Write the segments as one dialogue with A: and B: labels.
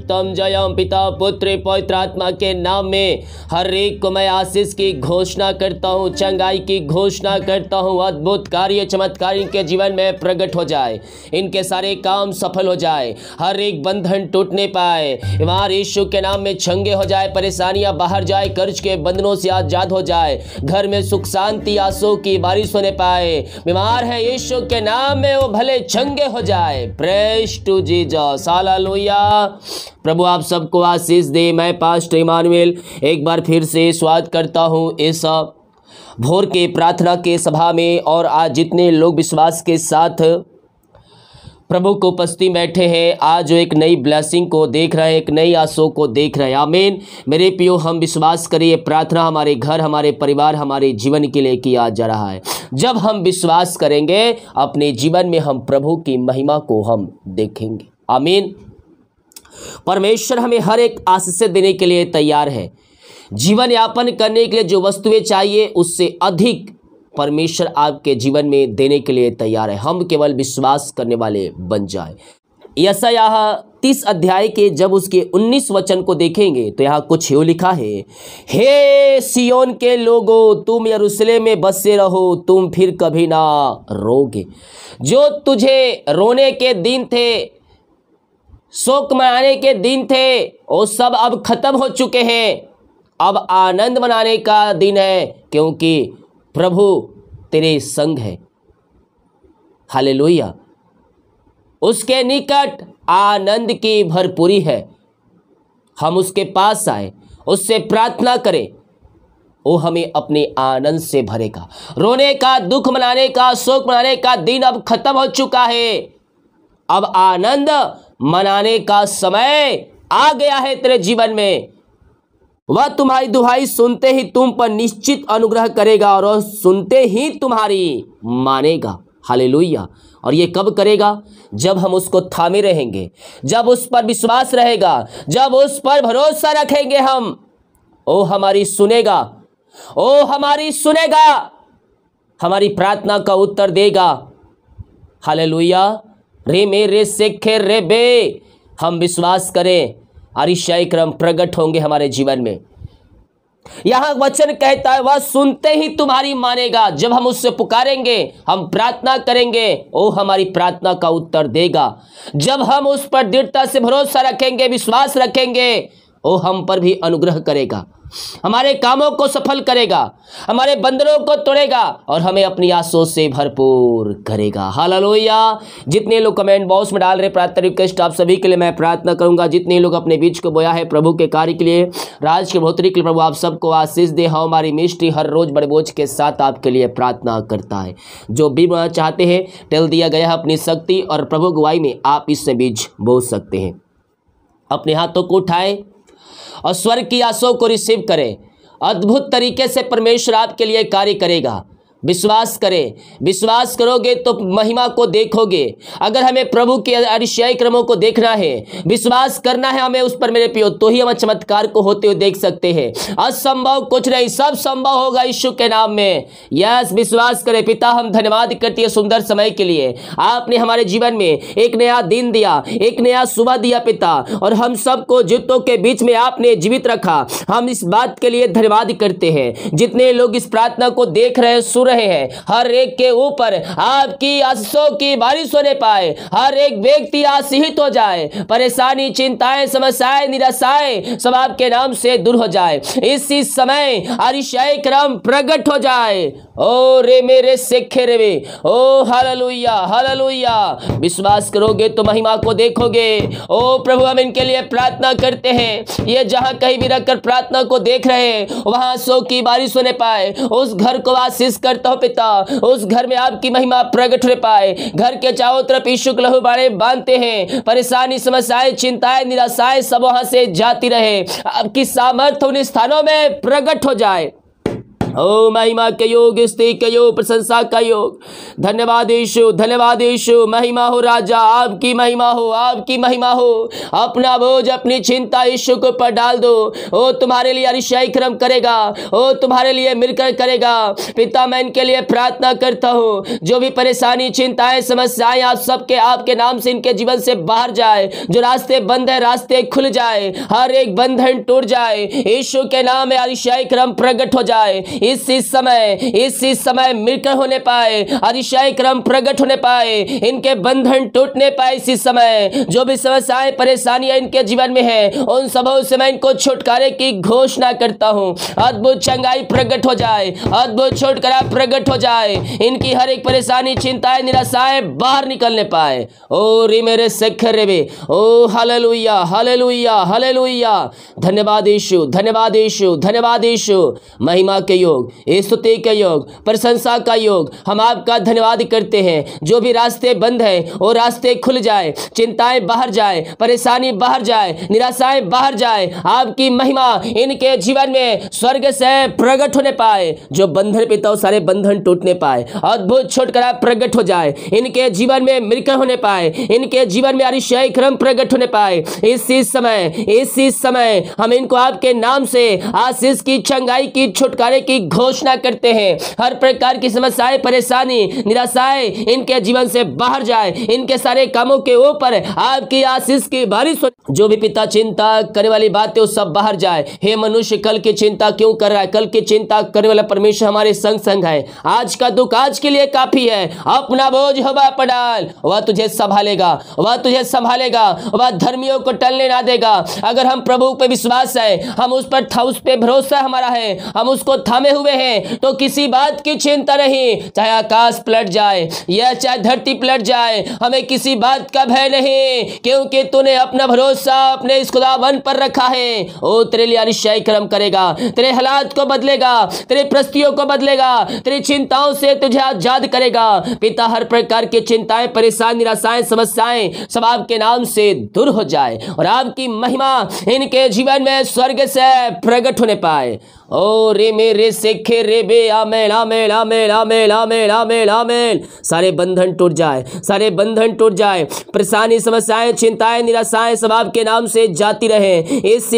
A: तम जयम पिता पुत्र पवित्र आत्मा के नाम में हर एक को मैं आशीष की घोषणा करता हूँ, चंगाई की घोषणा करता हूँ। अद्भुत कार्य चमत्कार इनके जीवन में प्रकट हो जाए, इनके सारे काम सफल हो जाए, हर एक बंधन टूटने पाए। बीमार यीशु के नाम में चंगे हो जाए, परेशानियां बाहर जाए, कर्ज के बंधनों से आजाद हो जाए, घर में सुख शांति आंसू की बारिश होने पाए। बीमार है यीशु के नाम में वो भले चंगे हो जाए। Praise to Jesus, hallelujah. प्रभु आप सबको आशीष दे। मैं पास्टर इमानुएल एक बार फिर से स्वागत करता हूँ इस भोर के प्रार्थना के सभा में। और आज जितने लोग विश्वास के साथ प्रभु को उपस्थिति बैठे हैं, आज जो एक नई ब्लेसिंग को देख रहे हैं, एक नई आशा को देख रहे हैं। आमीन। मेरे प्रियो, हम विश्वास करिए प्रार्थना हमारे घर, हमारे परिवार, हमारे जीवन के लिए किया जा रहा है। जब हम विश्वास करेंगे अपने जीवन में हम प्रभु की महिमा को हम देखेंगे। आमीन। परमेश्वर हमें हर एक आशीष देने के लिए तैयार है। जीवन यापन करने के लिए जो वस्तुएं चाहिए उससे अधिक परमेश्वर आपके जीवन में देने के लिए तैयार है। हम केवल विश्वास करने वाले बन जाए। यशायाह 30 अध्याय के जब उसके 19 वचन को देखेंगे तो यहाँ कुछ यूँ लिखा है, हे सियोन के लोगों, तुम यरूशलेम में बसे रहो, तुम फिर कभी ना रोगे। जो तुझे रोने के दिन थे, शोक मनाने के दिन थे, वो सब अब खत्म हो चुके हैं। अब आनंद मनाने का दिन है, क्योंकि प्रभु तेरे संग है। हालेलुया। उसके निकट आनंद की भरपूरी है। हम उसके पास आए, उससे प्रार्थना करें, वो हमें अपने आनंद से भरेगा। रोने का, दुख मनाने का, शोक मनाने का दिन अब खत्म हो चुका है। अब आनंद मनाने का समय आ गया है तेरे जीवन में। वह तुम्हारी दुहाई सुनते ही तुम पर निश्चित अनुग्रह करेगा और वह सुनते ही तुम्हारी मानेगा। हालेलुया। और ये कब करेगा? जब हम उसको थामे रहेंगे, जब उस पर विश्वास रहेगा, जब उस पर भरोसा रखेंगे हम। ओ हमारी सुनेगा, ओ हमारी सुनेगा, हमारी प्रार्थना का उत्तर देगा। हालेलुया। रे मेरे सेखे रे बे, हम विश्वास करें, अरिशाई क्रम प्रकट होंगे हमारे जीवन में। यहां वचन कहता है, वह सुनते ही तुम्हारी मानेगा। जब हम उससे पुकारेंगे, हम प्रार्थना करेंगे, वो हमारी प्रार्थना का उत्तर देगा। जब हम उस पर दृढ़ता से भरोसा रखेंगे, विश्वास रखेंगे, वो हम पर भी अनुग्रह करेगा, हमारे कामों को सफल करेगा, हमारे बंधनों को तोड़ेगा और हमें अपनी आशों से भरपूर करेगा। हालेलुया। जितने लोग कमेंट बॉक्स में डाल रहे प्रार्थना रिक्वेस्ट, आप सभी के लिए मैं प्रार्थना करूंगा। जितने लोग अपने बीच को बोया है प्रभु के कार्य के लिए, राज के बढ़ोतरी के लिए, प्रभु आप सबको आशीष दे। हाँ, हमारी मिनिस्ट्री हर रोज बड़े बोझ के साथ आपके लिए प्रार्थना करता है। जो भी चाहते हैं टेल दिया गया है अपनी शक्ति और प्रभु गवाही में आप इससे बीज बो सकते हैं। अपने हाथों को उठाएं और स्वर्ग की आशाओं को रिसीव करें। अद्भुत तरीके से परमेश्वर आपके लिए कार्य करेगा। विश्वास करें, विश्वास करोगे तो महिमा को देखोगे। अगर हमें प्रभु के अरिशाई क्रमों को देखना है, विश्वास करना है हमें उस पर मेरे प्रियो, तो ही हम चमत्कार को होते हुए देख सकते हैं। असंभव कुछ नहीं, सब संभव होगा यीशु के नाम में। यस, विश्वास करें। पिता, हम धन्यवाद करते हैं सुंदर समय के लिए। आपने हमारे जीवन में एक नया दिन दिया, एक नया सुबह दिया पिता, और हम सबको जीवितों के बीच में आपने जीवित रखा। हम इस बात के लिए धन्यवाद करते हैं। जितने लोग इस प्रार्थना को देख रहे हैं, सुन रहे हैं, हर एक के ऊपर आपकी आशीषों की बारिश होने पाए। हर एक व्यक्ति आशीषित हो जाए, परेशानी, चिंताएं, समस्याएं, निराशाएं सब आपके नाम से दूर हो जाए। इसी समय अरिशाई क्रम प्रकट हो जाए। ओ रे मेरे सेखे रे, ओ हालेलुया, हालेलुया। विश्वास करोगे तो महिमा को देखोगे। ओ प्रभु, हम इनके लिए प्रार्थना करते हैं। ये जहां कहीं भी रखकर प्रार्थना को देख रहे हैं, वहां आशीषों की बारिश होने पाए। उस घर को आशीष करता हूं पिता, उस घर में आपकी महिमा प्रकट हो पाए। घर के चारों तरफ यीशु के लहू बाड़े बांधते हैं। परेशानी, समस्याएं, चिंताएं, निराशाएं सब वहां से जाती रहे। आपकी सामर्थ्य उन स्थानों में प्रकट हो जाए। ओ महिमा के योग, स्तुति के योग, प्रशंसा का योग। धन्यवाद यीशु, धन्यवाद यीशु। महिमा हो राजा, आपकी महिमा हो, आपकी महिमा हो। अपना बोझ, अपनी चिंता यीशु के ऊपर डाल दो। ओ तुम्हारे लिए अरिशाई क्रम करेगा, ओ तुम्हारे लिए मिलकर करेगा। पिता मैं इनके लिए प्रार्थना करता हूँ, जो भी परेशानी, चिंताएं, समस्याएं आप सबके आपके नाम से इनके जीवन से बाहर जाए। जो रास्ते बंद है रास्ते खुल जाए, हर एक बंधन टूट जाए। यीशु के नाम में अरिशाई क्रम प्रकट हो जाए। इस समय मिलकर होने पाए, अरिशाई क्रम प्रकट होने पाए, इनके बंधन टूटने पाए। इसी समय जो भी समस्याएं, परेशानियां इनके जीवन में है, उन सबों से मैं इनको छुटकारे की घोषणा करता हूं। अद्भुत चंगाई प्रकट हो जाए, अद्भुत छुटकारा प्रकट हो जाए। इनकी हर एक परेशानी, चिंताएं, निराशाएं बाहर निकलने पाए। ओ रे मेरे सखर रे, ओ हालेलुया, हालेलुया, हालेलुया। धन्यवाद यीशु, धन्यवाद यीशु, धन्यवाद यीशु। महिमा के योग, स्तुति के योग, प्रशंसा का योग, हम आपका धन्यवाद करते हैं। जो भी रास्ते बंद है वो रास्ते खुल जाए, चिंताएं बाहर जाए, परेशानी बाहर जाए, निराशाएं बाहर जाए। आपकी महिमा इनके जीवन में स्वर्ग से प्रकट होने पाए। जो बंधन पिता सारे बंधन टूटने पाए, अद्भुत छुटकारा प्रकट हो जाए। इनके जीवन में मिलकर होने पाए, इनके जीवन में अरिशाई क्रम प्रकट होने पाए। इसी समय हम इनको आपके नाम से आशीष की, चंगाई की, छुटकारे की घोषणा करते हैं। हर प्रकार की समस्याएं, परेशानी, निराशाएं इनके जीवन से बाहर जाए। इनके सारे कामों के ऊपर आपकी आशीष की बारिश हो। जो भी पिता चिंता करने वाली बातें वो सब बाहर जाए। हे मनुष्य, कल की चिंता क्यों कर रहा है? कल की चिंता करने वाला परमेश्वर हमारे संग संग है। आज का दुख आज के लिए काफी है। अपना बोझ हवा पर डाल, वह तुझे संभालेगा, वह तुझे संभालेगा, वह धर्मियों को टलने ना देगा। अगर हम प्रभु पे विश्वास है, हम उस पे भरोसा हमारा है, हम उसको थामे हुए हैं, तो किसी बात की चिंता नहीं। चाहे आकाश पलट जाए या चाहे धरती पलट जाए, हमें किसी बात का भय नहीं, क्योंकि तूने अपना भरोसा अपने इस खुदावन पर रखा है। ओ तेरे लिए अरिशाई क्रम करेगा, तेरे हालात को बदलेगा, तेरे परिस्थितियों को बदलेगा, तेरी चिंताओं से तुझे आजाद करेगा। पिता हर प्रकार की चिंताएं, परेशानी, निराशाएं, समस्याएं सब आपके नाम से दूर हो जाए और आपकी महिमा इनके जीवन में स्वर्ग से प्रकट होने पाए। ओ रे मेरे सेखे रे बे, आमेन, आमेन, आमेन, आमेन, आमेन, आमेन, आमेन। सारे बंधन टूट जाए, सारे बंधन टूट जाए। परेशानी, समस्याएं, चिंताएं, निराशाएं सब आपके नाम से जाती रहे। इस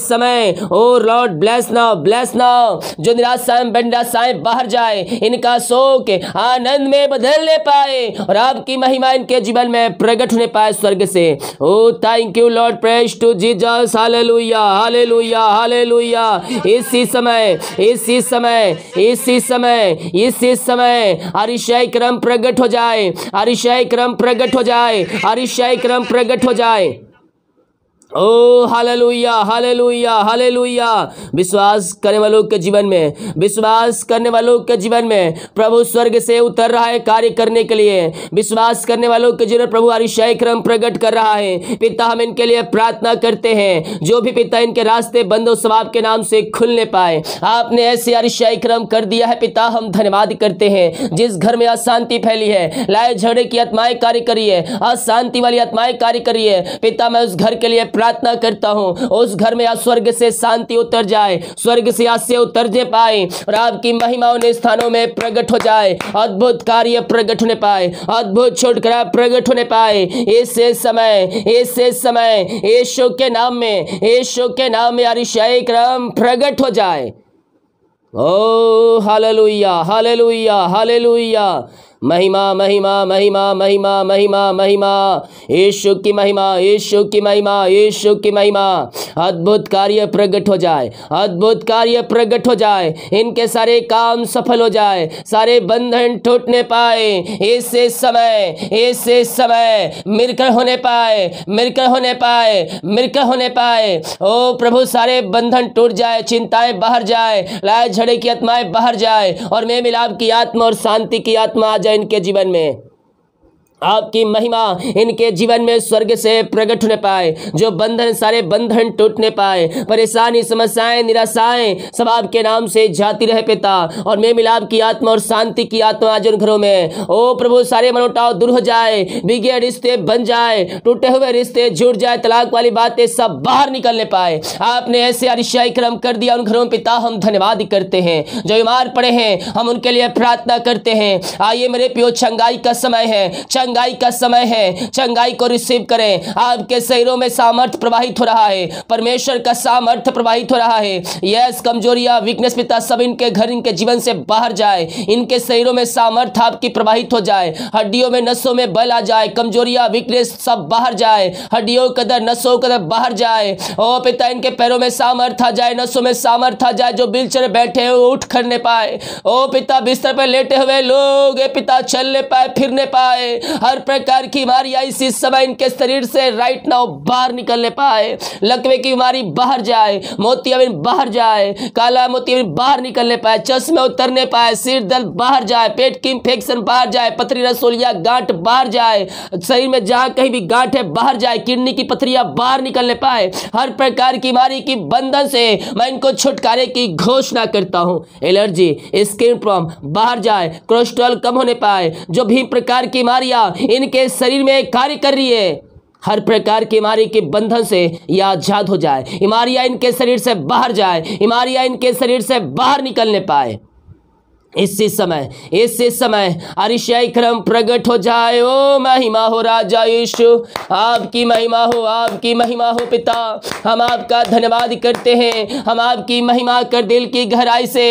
A: समय ओ लॉर्ड ब्लेस नाउ। जो निराशाएं बाहर जाए, इनका शोक आनंद में बदलने पाए और आपकी महिमा इनके जीवन में प्रकट होने पाए स्वर्ग से। O thank you Lord, praise to Jesus, hallelujah, hallelujah, hallelujah. इसी समय अरिशाई क्रम प्रकट हो जाए, अरिशाई क्रम प्रकट हो जाए, अरिशाई क्रम प्रकट हो जाए। ओ हालेलुया, हालेलुया, हालेलुया। विश्वास करने वालों के जीवन में, विश्वास करने वालों के जीवन में प्रभु स्वर्ग से उतर रहा है कार्य करने के लिए। विश्वास करने वालों के जीवन में प्रभु अरिशाई क्रम प्रकट कर रहा है। पिता हम इनके लिए प्रार्थना करते हैं, जो भी पिता इनके रास्ते बंद हो सब आपके नाम से खुलने पाए। आपने ऐसे अरिशाई क्रम कर दिया है पिता, हम धन्यवाद करते हैं। जिस घर में अशांति फैली है, लड़ाई झगड़े की आत्माएं कार्य करी है, अशांति वाली आत्माएं कार्य करी है, पिता मैं उस घर के लिए प्रार्थना करता हूं, उस घर में आज स्वर्ग से शांति उतर जाए, स्वर्ग से आशीष उतरने पाए और आपकी महिमा उन स्थानों में प्रकट हो जाए। अद्भुत कार्य प्रकट होने पाए, अद्भुत छुटकारा प्रकट होने पाए। इस समय यीशु के नाम में अरिशाई क्रम प्रकट हो जाए। ओ हालेलुया, हालेलुया, हालेलुया। महिमा, महिमा, महिमा, महिमा, महिमा, महिमा। यीशु की महिमा, यीशु की महिमा, यीशु की महिमा। अद्भुत कार्य प्रकट हो जाए, अद्भुत कार्य प्रकट हो जाए। इनके सारे काम सफल हो जाए, सारे बंधन टूटने पाए। इस समय मिलकर होने पाए, मिलकर होने पाए, मिलकर होने पाए। ओ प्रभु सारे बंधन टूट जाए, चिंताएं बाहर जाए, लड़ाई झगड़े की आत्माएं बाहर जाए और मेल मिलाप की आत्मा और शांति की आत्मा आ जाए इनके जीवन में। आपकी महिमा इनके जीवन में स्वर्ग से प्रकट होने पाए, जो बंधन सारे बंधन टूटने पाए, परेशानी समस्याएं निराशाएं सब आपके नाम से जाती रहे पिता। और मेल मिलाप की आत्मा और शांति की आत्मा आज उन घरों में, ओ प्रभु सारे मनोटाव दूर हो जाए, बिगड़े रिश्ते बन जाए, टूटे हुए रिश्ते जुड़ जाए, तलाक वाली बातें सब बाहर निकलने पाए। आपने ऐसे अरिशाई क्रम कर दिया उन घरों में पिता, हम धन्यवाद करते हैं। जो बीमार पड़े हैं हम उनके लिए प्रार्थना करते हैं। आइए मेरे प्रियो, चंगाई का समय है, चंगाई का समय है, चंगाई को रिसीव करें। आपके शरीरों में सामर्थ्य प्रवाहित हो रहा है, परमेश्वर का सामर्थ्य प्रवाहित हो रहा है। यस, कमजोरियां वीकनेस पिता सब इनके घर इनके जीवन से बाहर जाए, इनके शरीरों में सामर्थ्य आपकी प्रवाहित हो जाए, हड्डियों में नसों में बल आ जाए, कमजोरियां वीकनेस सब बाहर जाए, हड्डियों के अंदर नसों के अंदर बाहर जाए। ओ पिता, इनके पैरों में सामर्थ्य आ जाए, नसों में सामर्थ्य आ जाए, जो व्हीलचेयर बैठे हैं वो उठ करने पाए। ओ पिता, बिस्तर पर लेटे हुए लोग पिता चलने पाए, फिरने पाए, हर प्रकार की बीमारियां इसी समय इनके शरीर से राइट नाउ बाहर निकलने पाए। लकवे की बीमारी बाहर जाए, मोतियाबिंद बाहर जाए, काला मोतियाबिंद बाहर निकलने पाए, चश्मे उतरने पाए, सिर दर्द बाहर जाए, पेट की इंफेक्शन बाहर जाए, पथरी रसोलिया गांठ बाहर जाए, शरीर में जहां कहीं भी गांठ है बाहर जाए, किडनी की पथरियां बाहर निकलने पाए। हर प्रकार की बीमारी की बंधन से मैं इनको छुटकारे की घोषणा करता हूं। एलर्जी, स्किन प्रॉब्लम बाहर जाए, कोलेस्ट्रॉल कम होने पाए, जो भी प्रकार की बीमारियां इनके शरीर में कार्य कर रही है, हर प्रकार की बीमारी के बंधन से यह आजाद हो जाए, बीमारियां इनके शरीर से बाहर जाए, बीमारियां इनके शरीर से बाहर निकलने पाए। इसी समय अरिशाई क्रम प्रकट हो जाए। ओ महिमा हो राजा यीशु, आपकी महिमा हो, आपकी महिमा हो पिता। हम आपका धन्यवाद करते हैं, हम आपकी महिमा कर दिल की गहराई से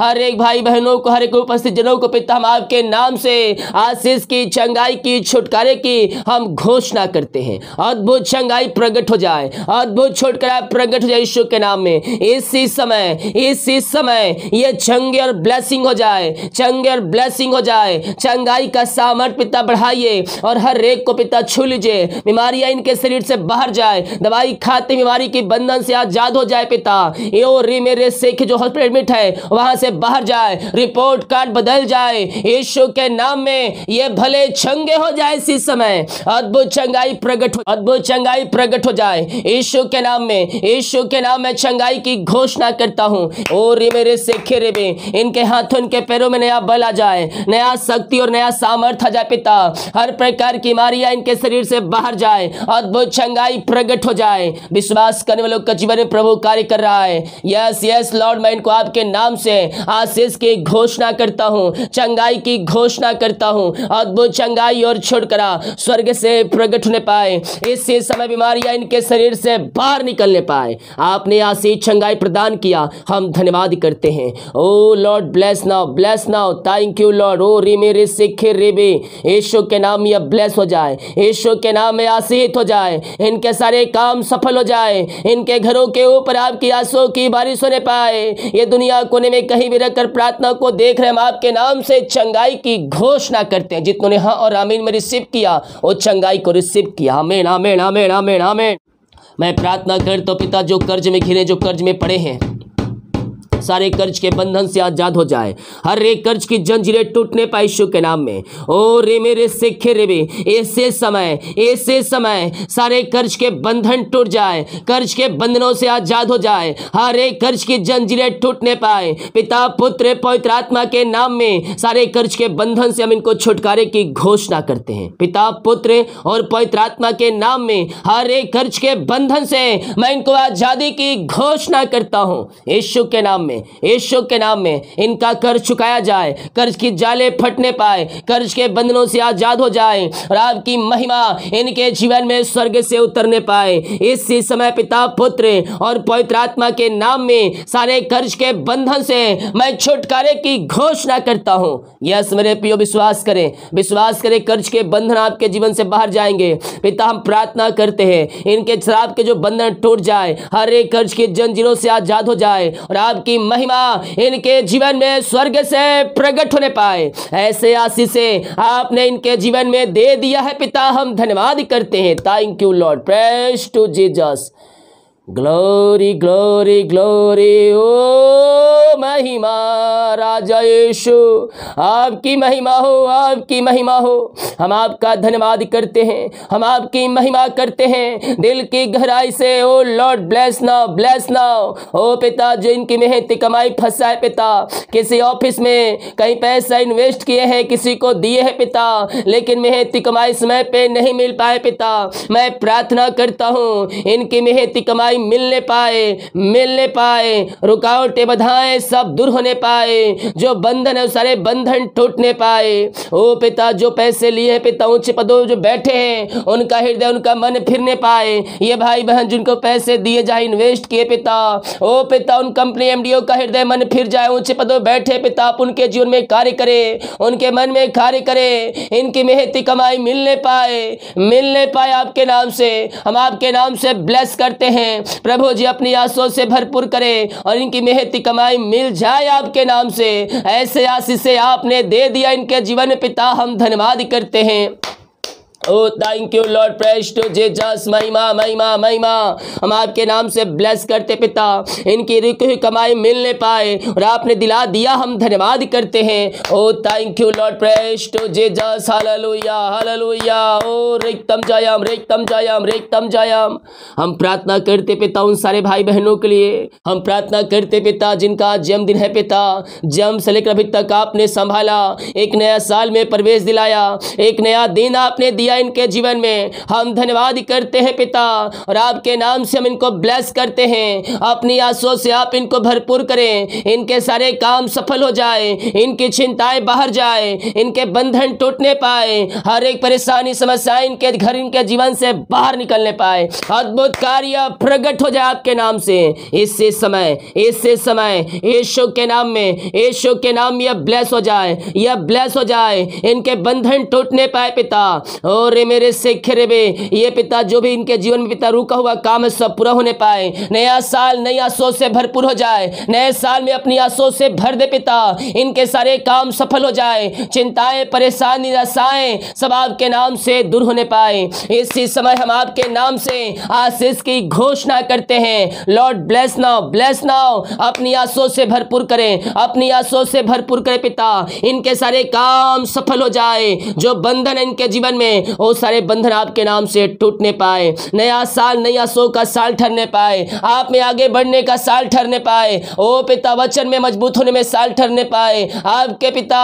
A: हर एक भाई बहनों को, हर एक उपस्थित जनों को पिता, हम आपके नाम से आशीष की, चंगाई की, छुटकारे की हम घोषणा करते हैं। अद्भुत चंगाई प्रकट हो जाए, अद्भुत छुटकारा प्रकट हो जाए यीशु के नाम में। इसी समय ये चंगे और ब्लेसिंग हो जाए, चंगे और ब्लेसिंग हो जाए। चंगाई का सामर्थ पिता बढ़ाइए और हर एक को पिता छू लीजिए, बीमारियां इनके शरीर से बाहर जाए, दवाई खाते बीमारी की बंधन से आजाद हो जाए पिता। यो रे मेरे सेख जो हॉस्पिटल एडमिट है वहां से बाहर जाए, रिपोर्ट कार्ड बदल जाए यीशु के नाम में, ये भले चंगे हो जाए। इसी समय अद्भुत चंगाई प्रकट हो जाए यीशु के नाम में, यीशु के नाम में चंगाई की घोषणा करता हूं। ओ रे मेरे सेखे रे बे, इनके हाथों इनके पैरों में नया बल आ जाए, नया शक्ति और नया सामर्थ्य आ जाए पिता। हर प्रकार की बीमारियां इनके शरीर से बाहर जाए, अद्भुत चंगाई प्रकट हो जाए। विश्वास करने वालों का जीवन में प्रभु कार्य कर रहा है। यस लॉर्ड, मैं इनको आपके नाम से आशीष की घोषणा करता हूं, चंगाई की घोषणा करता हूं। अद्भुत चंगाई और छुटकारा स्वर्ग से प्रकट होने पाए, इसी समय बीमारियां इनके शरीर से बाहर निकलने पाए। आपने आशीष चंगाई प्रदान किया, हम धन्यवाद करते हैं। O Lord bless now, thank you Lord. ओ रे मेरे सिखे रेबे, यीशु के नाम में ब्लेस हो जाए, यीशु के नाम में आशीष हो जाए, इनके सारे काम सफल हो जाए, इनके घरों के ऊपर आपकी आंसुओं की बारिश होने पाए। ये दुनिया कोने में कहीं भी रहकर प्रार्थना को देख रहे हैं, हम आपके नाम से चंगाई की घोषणा करते हैं। जितनों ने हाँ और आमीन में रिसीव किया वो चंगाई को रिसीव किया। आमीन आमीन आमीन आमीन आमीन। मैं प्रार्थना करता हूं पिता, जो कर्ज में घिरे, जो कर्ज में पड़े हैं, सारे कर्ज के बंधन से आजाद हो जाए, हर एक कर्ज की जंजीरें टूटने पाए यीशु के नाम में। ओ रे मेरे सिखे रेबे, ऐसे समय सारे कर्ज के बंधन टूट जाए, कर्ज के बंधनों से आजाद हो जाए, हर एक कर्ज की जंजीरें टूटने पाए पिता, पुत्र, पवित्र आत्मा के नाम में। सारे कर्ज के बंधन से हम इनको छुटकारे की घोषणा करते हैं पिता, पुत्र और पवित्र आत्मा के नाम में। हर एक कर्ज के बंधन से मैं इनको आजादी की घोषणा करता हूं यीशु के नाम में, यीशु के नाम में। इनका कर्ज चुकाया जाए, कर्ज की जाले फटने पाए, कर्ज के बंधनों से आजाद हो जाए और आपकी महिमा इनके जीवन में स्वर्ग से उतरने पाए। इसी समय पिता, पुत्र और पवित्र आत्मा के नाम में सारे कर्ज के बंधन से मैं छुटकारे की घोषणा करता हूं। यस मेरे प्रियो, विश्वास करें, कर्ज के बंधन आपके जीवन से बाहर जाएंगे पिता। हम प्रार्थना करते हैं इनके शराब के जो बंधन टूट जाए, हर एक कर्ज की जंजीरों से आजाद हो जाए और आपकी महिमा इनके जीवन में स्वर्ग से प्रकट होने पाए। ऐसे आशीषें आपने इनके जीवन में दे दिया है पिता, हम धन्यवाद करते हैं। Thank you Lord, praise to Jesus. Glory glory glory. ओ महिमा राजा यीशु, आपकी महिमा हो, आपकी महिमा हो। हम आपका धन्यवाद करते हैं, हम आपकी महिमा करते हैं दिल की गहराई से। O Lord bless now, bless now. ओ पिता, जो इनकी मेहनत कमाई फंसा है पिता, किसी ऑफिस में कहीं पैसा इन्वेस्ट किए हैं, किसी को दिए हैं पिता, लेकिन मेहनत कमाई समय पे नहीं मिल पाए पिता, मैं प्रार्थना करता हूँ इनकी मेहनत कमाई मिलने पाए, रुकावटें बाधाएं सब दूर होने पाए, जो बंधन है सारे बंधन टूटने पाए। ओ पिता, जो पैसे लिए हैं पिता, ऊंचे पदों जो बैठे हैं, उनका हृदय उनका मन फिरने पाए। ये भाई बहन जिनको पैसे दिए जहाँ इन्वेस्ट किए पिता, ओ पिता, उन कंपनी एमडीओ का हृदय मन फिर जाए, ऊंचे पदों बैठे पिता, आप उनके जीवन में कार्य करे, उनके मन में कार्य करे, इनकी मेहनती कमाई मिलने पाए आपके नाम से। हम आपके नाम से ब्लेस करते हैं प्रभु जी, अपनी आशीषों से भरपूर करे और इनकी मेहनती कमाई मिल जाए आपके नाम से। ऐसे आशीष आपने दे दिया इनके जीवन में पिता, हम धन्यवाद करते हैं। O thank you Lord, praise to Jesus, महिमा महिमा महिमा। हम आपके नाम से ब्लेस करते पिता, इनकी रुकी हुई कमाई मिलने पाए और आपने दिला दिया, हम धन्यवाद करते हैं। O thank you Lord, praise to Jesus, hallelujah hallelujah. ओ रिक्तम जायाम, रिक्तम जायाम, रिक्तम जायाम। हम प्रार्थना करते पिता उन सारे भाई बहनों के लिए, हम प्रार्थना करते पिता जिनका जन्मदिन है पिता, जन्म से लेकर अभी तक आपने संभाला, एक नया साल में प्रवेश दिलाया, एक नया दिन आपने दिया इनके जीवन में। हम धन्यवाद करते हैं पिता और आपके नाम से हम इनको ब्लेस करते हैं। अपनी आशीषों से आप इनको भरपूर करें, इनके सारे काम सफल हो जाए, इनकी चिंताएं बाहर जाए, इनके बंधन टूटने पाए, हर एक परेशानी समस्या इनके घर इनके जीवन से बाहर निकलने पाए, अद्भुत कार्य प्रकट हो जाए आपके नाम से। इससे समय यीशु के नाम में, यीशु के नाम में यह ब्लेस हो जाए, यह ब्लेस हो जाए, इनके बंधन टूटने पाए पिता। और मेरे शेखरे में ये पिता जो भी इनके जीवन में पिता रुका हुआ काम है सब पूरा होने पाए। नया साल नई आशीषों से भरपूर हो जाए, नए साल में अपनी आशीषों से भर दे पिता, इनके सारे काम सफल हो जाए, चिंताएं परेशानी निराशाएं सब आपके नाम से दूर होने पाए। इसी समय हम आपके नाम से आशीष की घोषणा करते हैं। Lord bless now, bless now. अपनी आशीषों से भरपूर करें, अपनी आशीषों से भरपूर करें पिता, इनके सारे काम सफल हो जाए, जो बंधन है इनके जीवन में वो सारे बंधन आपके नाम से टूटने पाए। नया साल नया सो का साल ठहरने पाए, आप में आगे बढ़ने का साल ठहरने पाए। ओ पिता, वचन में मजबूत होने में साल ठहरने पाए आपके पिता।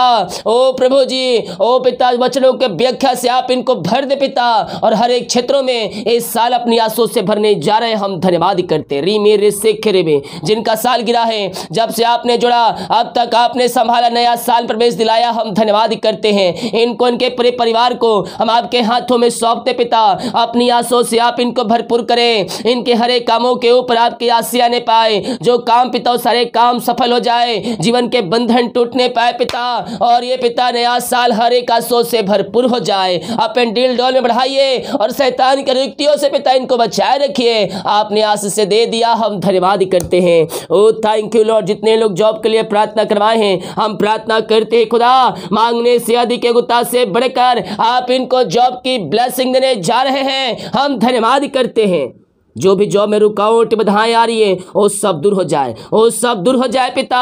A: ओ प्रभु जी, ओ पिता, वचनों के व्याख्या से आप इनको भर दे पिता, और हर एक क्षेत्रों में इस साल अपनी आशीषों से भरने जा रहे हैं। हम धन्यवाद करते री मेरे शेखरे में जिनका साल गिरा है, जब से आपने जुड़ा अब तक आपने संभाला, नया साल प्रवेश दिलाया, हम धन्यवाद करते हैं। इनको इनके पूरे परिवार को हम आपके हाथों में सौंपते पिता, अपनी आशीषों से आप इनको भरपूर करें, इनके हर एक कामों के ऊपर आपकी आशीष आने पाए, जो काम पिता सारे काम सफल हो जाए, जीवन के बंधन टूटने पाए पिता, और ये पिता नया साल हर एक आशीषों से भरपूर हो जाए। अपने दिल डोल में बढ़ाइए और शैतान के युक्तियों से पिता इनको बचाए रखिए। आपने आशीष से दे दिया, हम धन्यवाद करते हैं। ओ थैंक यू लॉर्ड, जितने लोग जॉब के लिए प्रार्थना करवाए हैं, हम प्रार्थना करते हैं खुदा, मांगने से अधिक गुता से बढ़कर आप इनको जॉब की ब्लेसिंग देने जा रहे हैं। हम धन्यवाद करते हैं। जो भी जॉब में रुकावट बाधाएं आ रही है वो सब दूर हो जाए, वो सब दूर हो जाए पिता।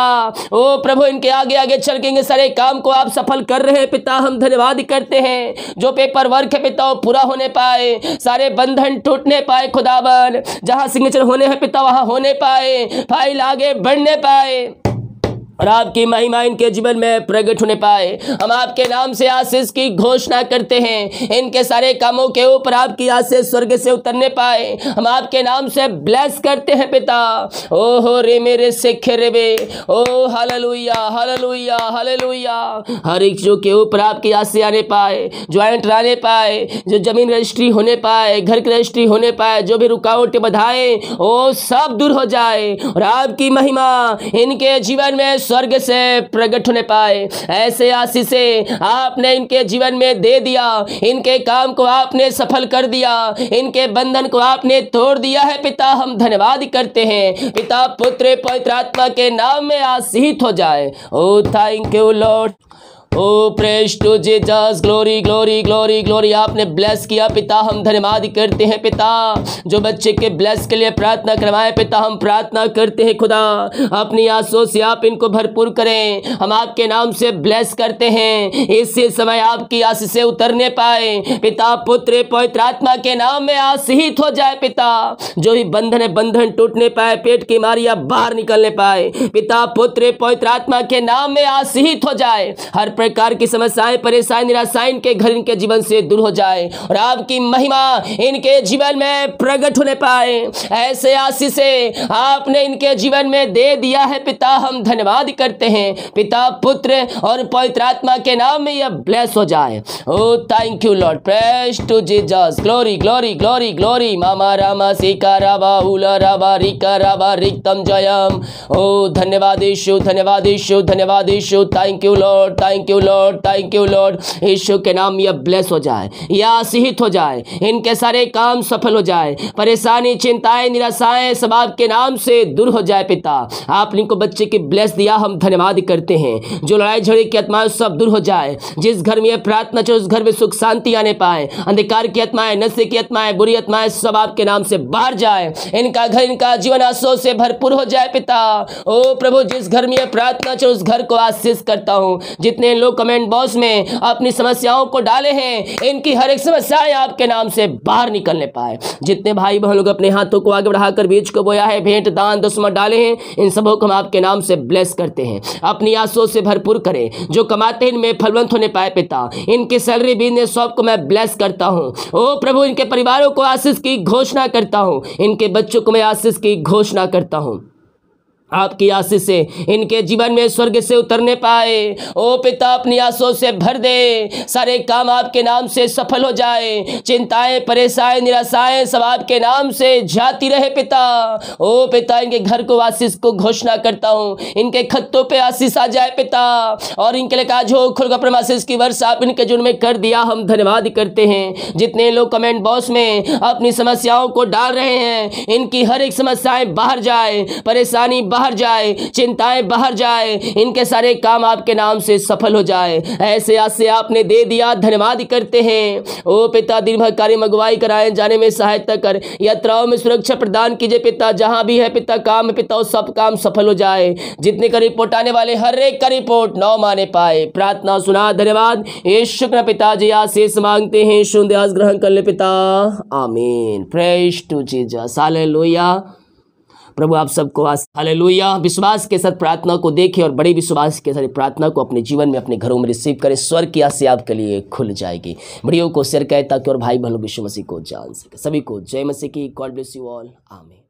A: ओ प्रभु, इनके आगे आगे चल के सारे काम को आप सफल कर रहे हैं पिता, हम धन्यवाद करते हैं। जो पेपर वर्क है पिता वो पूरा होने पाए, सारे बंधन टूटने पाए खुदावन, जहां सिग्नेचर होने हैं पिता वहां होने पाए, फाइल आगे बढ़ने पाए और आपकी महिमा इनके जीवन में प्रकट होने पाए। हम आपके नाम से आशीष की घोषणा करते हैं, इनके सारे कामों के ऊपर आपकी आशीष स्वर्ग से उतरने पाए। हम आपके नाम से ब्लेस करते हैं पिता। ओ हो रे मेरे शेखरे बे, ओ हालेलुया हालेलुया हालेलुया। हर एक चीजों के ऊपर आपकी आशीष आने पाए, ज्वाइंट आने पाए, जो जमीन रजिस्ट्री होने पाए, घर की रजिस्ट्री होने पाए, जो भी रुकावटें बाधाएं वो सब दूर हो जाए और आपकी महिमा इनके जीवन में स्वर्ग से प्रकट होने पाए। ऐसे आशीषें आपने इनके जीवन में दे दिया, इनके काम को आपने सफल कर दिया, इनके बंधन को आपने तोड़ दिया है पिता। हम धन्यवाद करते हैं पिता, पुत्र पवित्र आत्मा के नाम में आशीषित हो जाए। O thank you Lord, O praise to Jesus, glory glory glory glory. आपने ब्लेस किया पिता, हम धन्यवाद करते हैं पिता। जो बच्चे के ब्लेस के लिए प्रार्थना करवाएं पिता, हम प्रार्थना करते हैं खुदा, अपनी आंसुओं से आप इनको भरपूर करें। हम आपके नाम से ब्लेस करते हैं, इसी समय आपकी आशीष से उतरने पाए पिता। पुत्र पवित्र आत्मा के नाम में आशीषित हो जाए पिता। जो भी बंधन है बंधन टूटने पाए, पेट की बीमारियां बाहर निकलने पाए पिता। पुत्र पवित्र आत्मा के नाम में आशीषित हो जाए। हर प्रकार की समस्याएं, परेशानी, निराशाएं इनके घर, इनके जीवन से दूर हो जाए और आपकी महिमा इनके जीवन में प्रकट होने पाए। ऐसे आशीष से आपने इनके जीवन में दे दिया है पिता, हम धन्यवाद करते हैं पिता, पुत्र और पवित्र आत्मा के नाम में यह ब्लेस हो जाए। O thank you Lord, praise to Jesus, glory glory glory glory. मामा रामा सीका राबा उला राबा रिका राबा रिक्तम जयम। ओ धन्यवाद यीशु, धन्यवाद यीशु, धन्यवाद यीशु। Thank you Lord, thank you Lord, thank you Lord. यीशु के नाम में यह ब्लेस हो जाए, यह आशीषित हो जाए, इनके सारे काम सफल हो जाए, परेशानी, चिंताएं, निराशाएं सब आपके नाम से दूर हो जाए पिता। आपने इनको बच्चे की ब्लेस दिया, हम धन्यवाद करते हैं। जो लड़ाई झगड़े की आत्माएं सब दूर हो जाए। जिस घर में यह प्रार्थना चले उस घर में सुख शांति आने पाए। अंधकार की आत्माएं, नशे की आत्माएं, बुरी आत्माएं सब आपके नाम से बाहर जाए। इनका घर, इनका जीवन आशीषों से भरपूर हो जाए पिता। ओ प्रभु, जिस घर में यह प्रार्थना चले उस घर को आशीष करता हूँ। जितने लोग कमेंट बॉक्स में अपनी समस्याओं को डाले हैं, इनकी हर एक समस्याएं आपके नाम से बाहर निकलने पाए। जितने भाई बहन लोग अपने हाथों को आगे बढ़ाकर बीज को बोया है, भेंट दान दशमलव डाले हैं, इन सबों को हम आपके नाम से ब्लेस करते हैं। अपनी आंसुओं से भरपूर करें। जो कमाते हैं इनमें फलवंत होने पाए पिता। इनकी सैलरी बिजनेस सब को मैं ब्लेस करता हूँ। ओ प्रभु, इनके परिवारों को आशीष की घोषणा करता हूँ। इनके बच्चों को मैं आशीष की घोषणा करता हूँ। आपकी आशीष से इनके जीवन में स्वर्ग से उतरने पाए। ओ पिता, अपनी आशीषों से भर दे। सारे काम आपके नाम से सफल हो जाए। चिंताएं, परेशानी, निराशाएं सब आपके नाम से जाती रहे पिता। ओ पिता, इनके घर को आशीष को घोषणा करता हूँ। इनके खत्तों पे आशीष आ जाए पिता। और इनके लिए आज हो खुल का आशीष की वर्षा आप इनके जुर्म में कर दिया, हम धन्यवाद करते हैं। जितने लोग कमेंट बॉक्स में अपनी समस्याओं को डाल रहे हैं, इनकी हर एक समस्याएं बाहर जाए, परेशानी बाहर जाए, चिंताएं बाहर जाए, इनके सारे काम आपके नाम से सफल हो जाए। ऐसे आज से आपने दे दिया, धन्यवाद करते हैं। ओ पिता, दिन भर कार्य अगुवाई कराए जाने में सहायता कर, यात्राओं में सुरक्षा प्रदान कीजिए पिता। जहां भी है पिता काम है पिता, सब काम सफल हो जाए। जितने का रिपोर्ट आने वाले हर एक का रिपोर्ट नौ माने पाए। प्रार्थना सुना, धन्यवाद। ये शुक्र पिताजी, आशीष मांगते हैं, शुद्ध आज ग्रहण कर ले पिता, आमीन। Praise to Jesus, hallelujah. प्रभु आप सबको हालेलुया। विश्वास के साथ प्रार्थना को देखें और बड़े विश्वास के साथ प्रार्थना को अपने जीवन में, अपने घरों में रिसीव करें। स्वर्ग की आशीष आपके लिए खुल जाएगी। वीडियो को शेयर करें ताकि और भाई बहनों यीशु मसीह को जान सके। सभी को जय मसीह की। गॉड ब्लेस यू ऑल, आमीन।